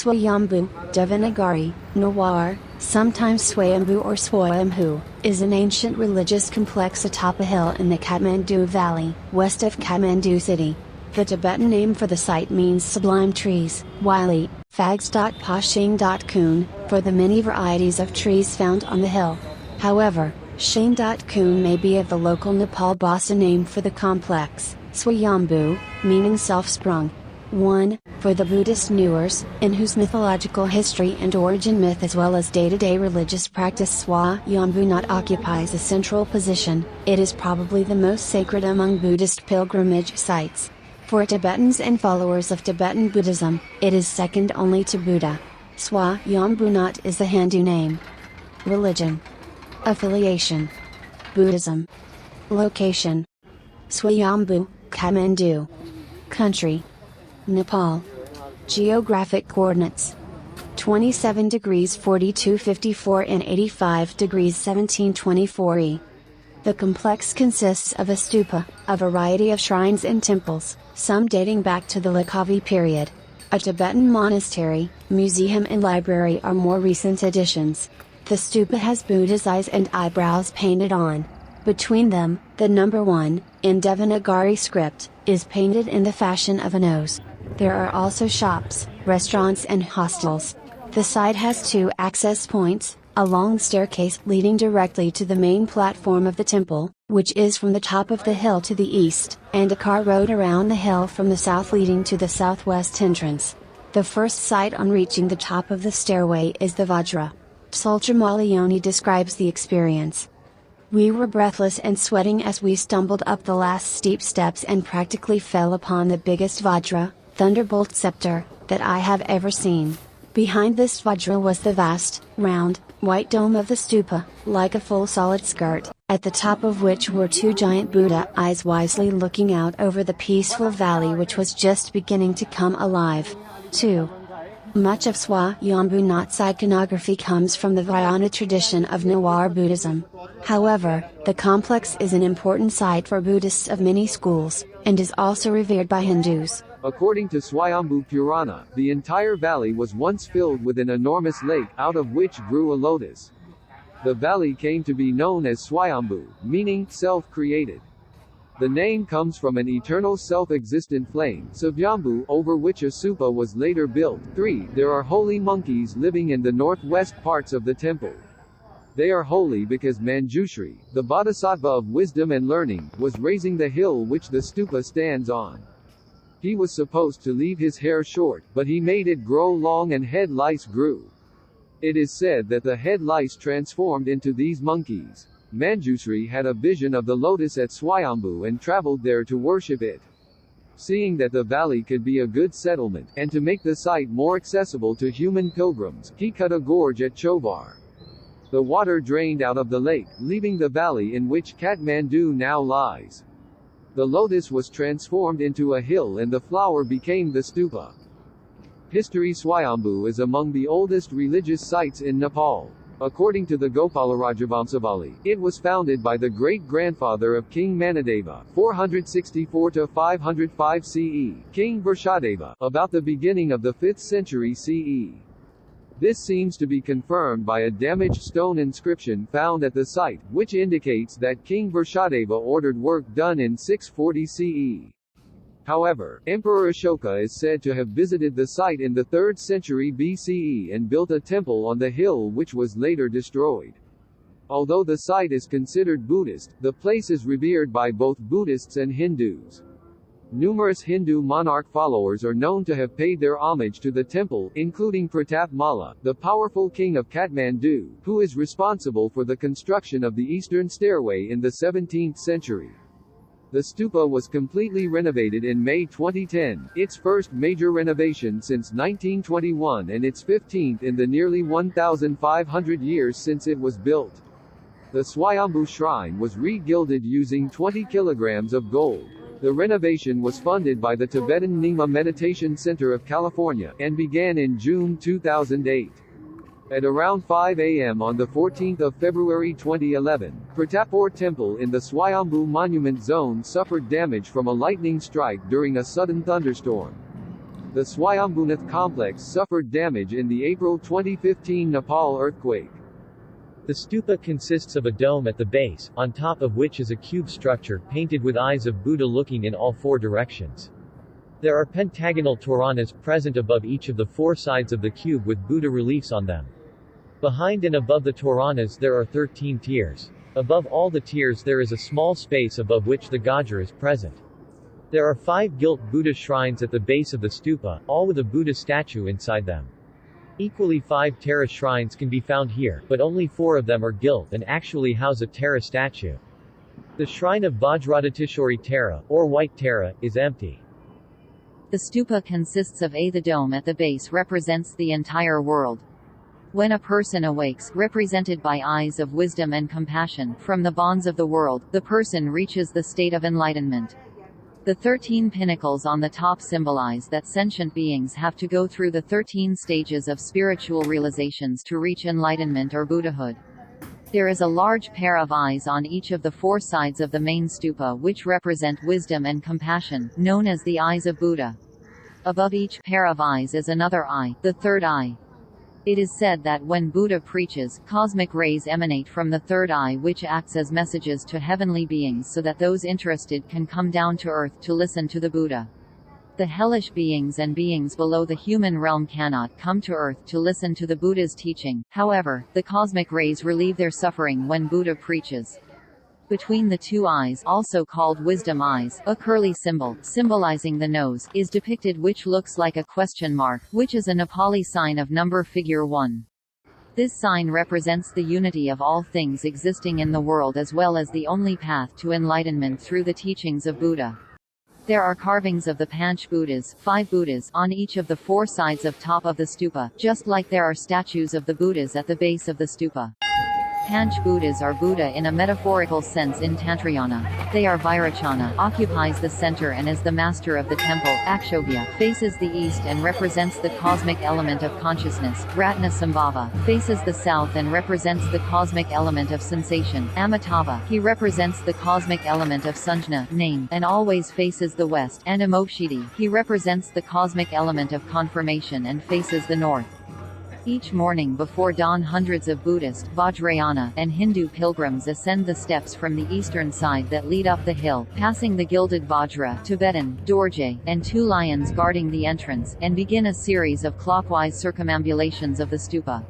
Swayambhu, Devanagari, Newar, sometimes Swayambhu or Swoyambhu, is an ancient religious complex atop a hill in the Kathmandu Valley, west of Kathmandu city. The Tibetan name for the site means Sublime Trees, Wylie, Phags.pa Shing.kun, for the many varieties of trees found on the hill. However, Shing.kun may be of the local Nepal Bhasa name for the complex, Swayambhu, meaning self-sprung. 1. For the Buddhist Newars, in whose mythological history and origin myth as well as day-to-day religious practice Swoyambhunath occupies a central position, it is probably the most sacred among Buddhist pilgrimage sites. For Tibetans and followers of Tibetan Buddhism, it is second only to Buddha. Swoyambhunath is the Hindu name. Religion. Affiliation. Buddhism. Location. Swayambhu, Kathmandu. Country. Nepal. Geographic coordinates. 27 degrees 42'54" and 85 degrees 17'24". The complex consists of a stupa, a variety of shrines and temples, some dating back to the Lakavi period. A Tibetan monastery, museum and library are more recent additions. The stupa has Buddha's eyes and eyebrows painted on. Between them, the number 1, in Devanagari script, is painted in the fashion of a nose. There are also shops, restaurants and hostels. The site has 2 access points, a long staircase leading directly to the main platform of the temple, which is from the top of the hill to the east, and a car road around the hill from the south leading to the southwest entrance. The first sight on reaching the top of the stairway is the Vajra. Sultramalioni describes the experience. We were breathless and sweating as we stumbled up the last steep steps and practically fell upon the biggest Vajra, thunderbolt scepter, that I have ever seen. Behind this Vajra was the vast, round, white dome of the stupa, like a full solid skirt, at the top of which were 2 giant Buddha eyes wisely looking out over the peaceful valley which was just beginning to come alive. 2. Much of Swoyambhunath's iconography comes from the Vajrayana tradition of Newar Buddhism. However, the complex is an important site for Buddhists of many schools, and is also revered by Hindus. According to Swayambhu Purana, the entire valley was once filled with an enormous lake, out of which grew a lotus. The valley came to be known as Swayambhu, meaning self-created. The name comes from an eternal self-existent flame, Swayambhu, over which a stupa was later built. 3. There are holy monkeys living in the northwest parts of the temple. They are holy because Manjushri, the bodhisattva of wisdom and learning, was raising the hill which the stupa stands on. He was supposed to leave his hair short, but he made it grow long and head lice grew. It is said that the head lice transformed into these monkeys. Manjushri had a vision of the lotus at Swayambhu and traveled there to worship it. Seeing that the valley could be a good settlement, and to make the site more accessible to human pilgrims, he cut a gorge at Chovar. The water drained out of the lake, leaving the valley in which Kathmandu now lies. The lotus was transformed into a hill and the flower became the stupa. History. Swayambhu is among the oldest religious sites in Nepal. According to the Gopalaraja, it was founded by the great-grandfather of King Manadeva, 464–505 CE, King Varshadeva, about the beginning of the 5th century CE. This seems to be confirmed by a damaged stone inscription found at the site, which indicates that King Varshadeva ordered work done in 640 CE. However, Emperor Ashoka is said to have visited the site in the 3rd century BCE and built a temple on the hill which was later destroyed. Although the site is considered Buddhist, the place is revered by both Buddhists and Hindus. Numerous Hindu monarch followers are known to have paid their homage to the temple, including Pratap Malla, the powerful king of Kathmandu, who is responsible for the construction of the eastern stairway in the 17th century. The stupa was completely renovated in May 2010, its first major renovation since 1921 and its 15th in the nearly 1,500 years since it was built. The Swayambhu shrine was re-gilded using 20 kilograms of gold. The renovation was funded by the Tibetan Nyingma Meditation Center of California, and began in June 2008. At around 5 a.m. on 14 February 2011, Pratapur Temple in the Swayambhu Monument Zone suffered damage from a lightning strike during a sudden thunderstorm. The Swoyambhunath complex suffered damage in the April 2015 Nepal earthquake. The stupa consists of a dome at the base, on top of which is a cube structure, painted with eyes of Buddha looking in all four directions. There are pentagonal toranas present above each of the four sides of the cube with Buddha reliefs on them. Behind and above the toranas there are 13 tiers. Above all the tiers there is a small space above which the Gajra is present. There are 5 gilt Buddha shrines at the base of the stupa, all with a Buddha statue inside them. Equally 5 Tara shrines can be found here, but only 4 of them are gilt and actually house a Tara statue. The shrine of Vajradhatishori Tara, or White Tara, is empty. The stupa consists of the dome at the base represents the entire world. When a person awakes, represented by eyes of wisdom and compassion, from the bonds of the world, the person reaches the state of enlightenment. The 13 pinnacles on the top symbolize that sentient beings have to go through the 13 stages of spiritual realizations to reach enlightenment or Buddhahood. There is a large pair of eyes on each of the 4 sides of the main stupa which represent wisdom and compassion, known as the eyes of Buddha. Above each pair of eyes is another eye, the third eye. It is said that when Buddha preaches, cosmic rays emanate from the third eye which acts as messages to heavenly beings so that those interested can come down to earth to listen to the Buddha. The hellish beings and beings below the human realm cannot come to earth to listen to the Buddha's teaching, however, the cosmic rays relieve their suffering when Buddha preaches. Between the 2 eyes, also called wisdom eyes, a curly symbol, symbolizing the nose, is depicted which looks like a question mark, which is a Nepali sign of number figure 1. This sign represents the unity of all things existing in the world as well as the only path to enlightenment through the teachings of Buddha. There are carvings of the Panch Buddhas, 5 Buddhas, on each of the 4 sides of top of the stupa, just like there are statues of the Buddhas at the base of the stupa. Panch Buddhas are Buddha in a metaphorical sense in Tantrayana. They are Vairocana, occupies the center and is the master of the temple. Akshobhya faces the east and represents the cosmic element of consciousness. Ratna Sambhava faces the south and represents the cosmic element of sensation. Amitabha, he represents the cosmic element of Sanjna, name, and always faces the west. And Amokshiti, he represents the cosmic element of confirmation and faces the north. Each morning before dawn hundreds of Buddhist, Vajrayana, and Hindu pilgrims ascend the steps from the eastern side that lead up the hill, passing the gilded Vajra, Tibetan, Dorje, and 2 lions guarding the entrance, and begin a series of clockwise circumambulations of the stupa.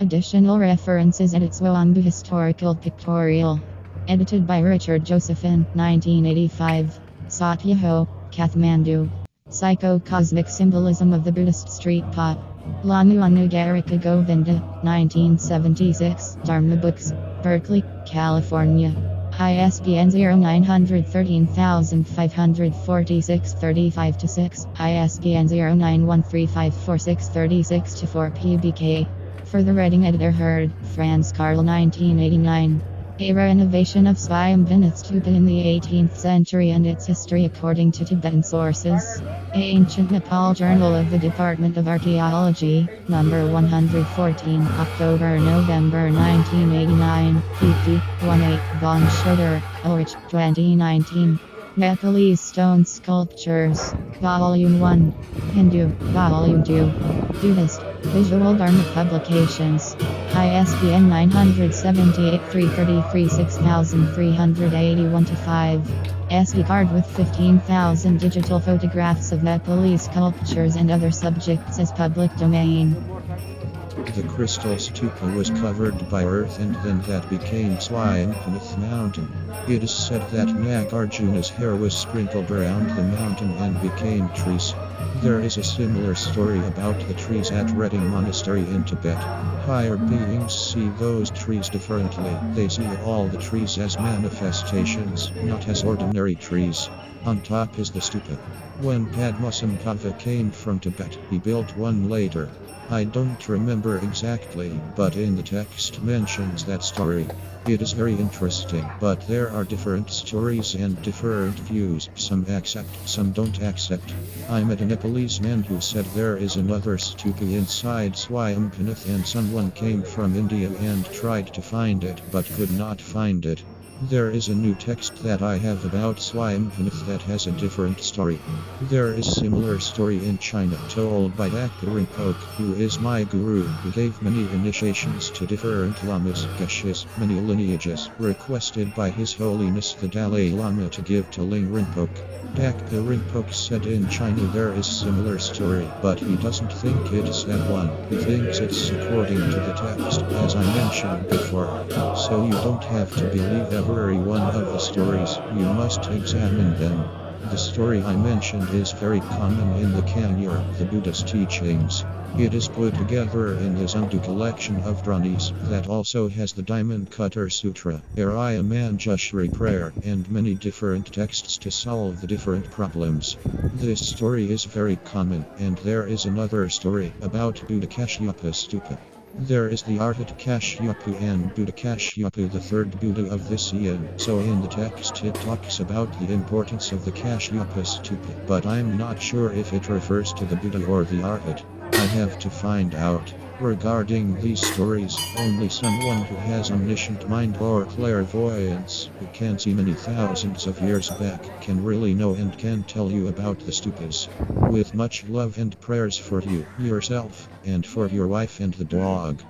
Additional references: Edit Swayambhu Historical Pictorial. Edited by Richard Josephine, 1985. Satyaho, Kathmandu. Psycho-Cosmic Symbolism of the Buddhist Street Pot. Lanuanugarika Govinda, 1976. Dharma Books. Berkeley, California. ISBN 0913-546 35-6. ISBN 0913544636-4 PBK. Further writing editor Hurd, Franz Karl, 1989. A renovation of Swayambhunath stupa in the 18th century and its history according to Tibetan sources. Ancient Nepal Journal of the Department of Archaeology, number 114, October-November 1989, pp. 18, von Schroeder, Ulrich, 2019. Nepalese Stone Sculptures, Volume 1. Hindu, Volume 2. Buddhist, Visual Dharma Publications. ISBN 978-333-6381-5. SD card with 15,000 digital photographs of Nepalese sculptures and other subjects as public domain. The crystal stupa was covered by earth and then that became Swayambhunath mountain. It is said that Nagarjuna's hair was sprinkled around the mountain and became trees. There is a similar story about the trees at Redding Monastery in Tibet. Higher beings see those trees differently. They see all the trees as manifestations, not as ordinary trees. On top is the stupa. When Padmasambhava came from Tibet, he built one later. I don't remember exactly, but in the text mentions that story. It is very interesting, but there are different stories and different views. Some accept, some don't accept. I met a Nepalese man who said there is another stupa inside Swayambhunath and someone came from India and tried to find it but could not find it. There is a new text that I have about Swoyambhunath that has a different story. There is similar story in China told by Dr. Rinpoche, who is my guru, who gave many initiations to different lamas, geshis, many lineages, requested by His Holiness the Dalai Lama to give to Ling Rinpoche. Dr. Rinpoche said in China there is similar story, but he doesn't think it's that one. He thinks it's according to the text, as I mentioned before. So you don't have to believe every one of the stories, you must examine them. The story I mentioned is very common in the Newar, the Buddhist teachings. It is put together in the Zundu collection of Dranis, that also has the Diamond Cutter Sutra, Araya Manjushri prayer, and many different texts to solve the different problems. This story is very common, and there is another story about Buddha Kashyapa Stupa. There is the Arhat Kashyapa and Buddha Kashyapa, the third Buddha of this eon. So in the text it talks about the importance of the Kashyapa Stupa, but I'm not sure if it refers to the Buddha or the Arhat. I have to find out. Regarding these stories, only someone who has omniscient mind or clairvoyance, who can see many thousands of years back, can really know and can tell you about the stupas. With much love and prayers for you, yourself, and for your wife and the dog.